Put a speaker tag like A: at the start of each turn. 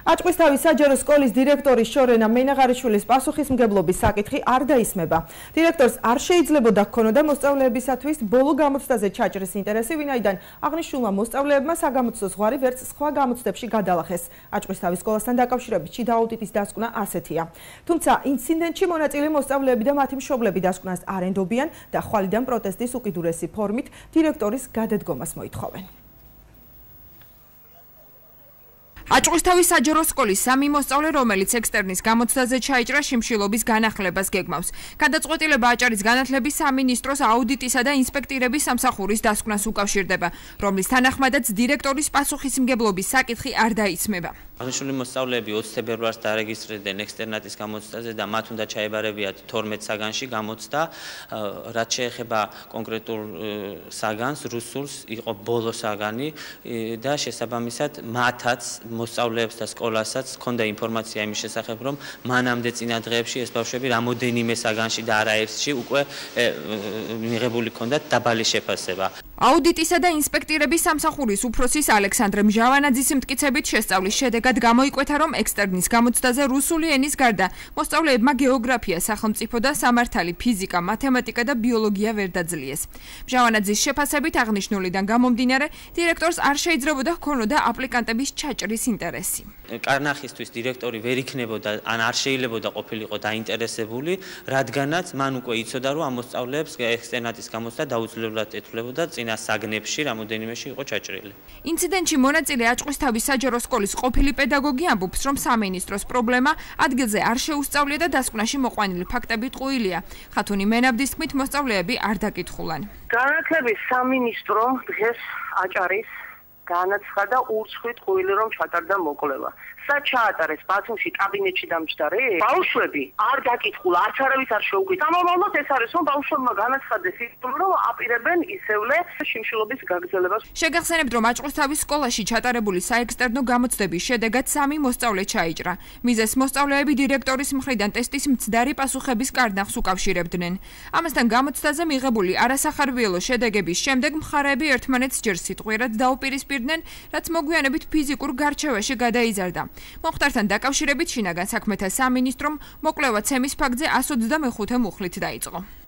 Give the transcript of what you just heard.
A: აჭყვისთავის საჯარო სკოლის დირექტორის შორენა მენაღარიშვილის პასუხისმგებლობის საკითხი არ დაისმება. დირექტორს არ შეიძლებოდა ჰქონოდა მოსწავლეებისათვის ბოლო გამოცდაზე ჩაჭრის ინტერესი, ვინაიდან აღნიშნულმა მოსწავლეებმა საგამოცდო ზღვარი ვერც სხვა გამოცდებში გადალახეს. აჭყვისთავის სკოლასთან დაკავშირებით შიდა აუდიტის დასკვნა ასეთია. თუმცა ინციდენტში მონაწილე მოსწავლეები და მათი მშობლები დასკვნას არ ენდობიან და ხვალიდან პროტესტის უკიდურესი ფორმით დირექტორის გადადგომას მოითხოვენ. აჭყვისთავის საჯარო სკოლის სამი მოსწავლე, რომელიც ექსტერნის გამოცდაზე ჩაიჭრა, შიმშილობის განახლებას გეგმავს. გადაწყვეტილება აჭარის განათლების სამინისტროს აუდიტისა და ინსპექტირების სამსახურის დასკვნას უკავშირდება, რომლის თანახმადაც დირექტორის პასუხისმგებლობის საკითხი არ დაისმება.
B: აღნიშნული მოსწავლეები 20 ფებრუარს დარეგისტრირდნენ ექსტერნატის გამოცდაზე და მათ უნდა ჩაებარებიათ 12 საგანში გამოცდა, რაც შეეხება კონკრეტულ საგანს, რუსულს იყო ბოლო საგანი და შესაბამისად მათაც მოსწავლეებს და სკოლასაც ჰქონდა ინფორმაცია იმის შესახებ, რომ მანამდე წინა დღეებში ეს ბავშვები რამოდენიმე საგანში და არაერთში უკვე მიღებული ჰქონდათ დაბალი შეფასება.
C: აუდიტისა და ინსპექტირების სამსახურის უფროსის ალექსანდრე მჟავანაძის მტკიცებით შესწავლის შედეგად გამოიკვეთა, რომ ექსტერნის გამოცდაზე რუსული ენის გარდა მოსწავლეებმა გეოგრაფია, სახელმწიფო და სამართალი, ფიზიკა, მათემატიკა და ბიოლოგია ვერ დაძლიეს. მჟავანაძის შეფასებით აღნიშნულიდან გამომდინარე, დირექტორს არ შეიძლებოდა ჰქონოდა აპლიკანტების ჩაჭრის ინტერესი.
B: კარნახისთვის დირექტორი ვერ იქნებოდა ან არ შეიძლებოდა ყოფილიყო დაინტერესებული, რადგანაც მან უკვე იცოდა, რომ ამ მოსწავლეებს ექსტერნატის გამოცდა დაუცვლელად ეთვლებოდა წინა საგნებში, რამოდენიმეში იყო ჩაჭრილი.
C: ინციდენტში მონაწილე აჭყვისთავის საჯარო სკოლის ყოფილი პედაგოგი ამბობს, რომ სამინისტროს პრობლემა ადგილზე არ შეუსწავლია და დასკვნაში მოყვანილი ფაქტები ტყუილია. ხათუნი მენაბდის თქმით, მოსწავლეები არ დაკითხულან.
D: განათლების სამინისტრო დღეს აჭარის განაცხადა ურცხვით ტყუილი, რომ ჩატარდა მოკვლევა. სად ჩაატარეს ბათუმში კაბინეტში დამჯდარი? ბავშვები არ დაკითხულა, არც არავის არ შეუგვით. ამავდროულად ეს არის, რომ ბავშვებმა განაცხადეს ისწავლონ, რომ აპირებენ ისევლე შიმშილობის გაგრძელებას.
C: შეგახსენებთ, რომ აჭყვისთავის სკოლაში ჩატარებული საექსტერნო გამოცდების შედეგად 3 მოსწავლე ჩაიჭრა. მიზეს მოსწავლეები დირექტორის მხრიდან ტესტის მცდარი პასუხების კარნახს უკავშირებდნენ. ამასთან გამოცდაზე მიღებული არასახარბიელო შედეგების შემდეგ მხარეები ერთმანეთს ჯერ სიტყვიერად დაუპირისპირდნენ, რაც მოგვიანებით ფიზიკურ გარჩევაში გადაიზარდა. მომხდართან დაკავშირებით შინაგან საქმეთა სამინისტრომ მოკვლევა ცემის ფაქტზე 125 მუხლით დაიწყო.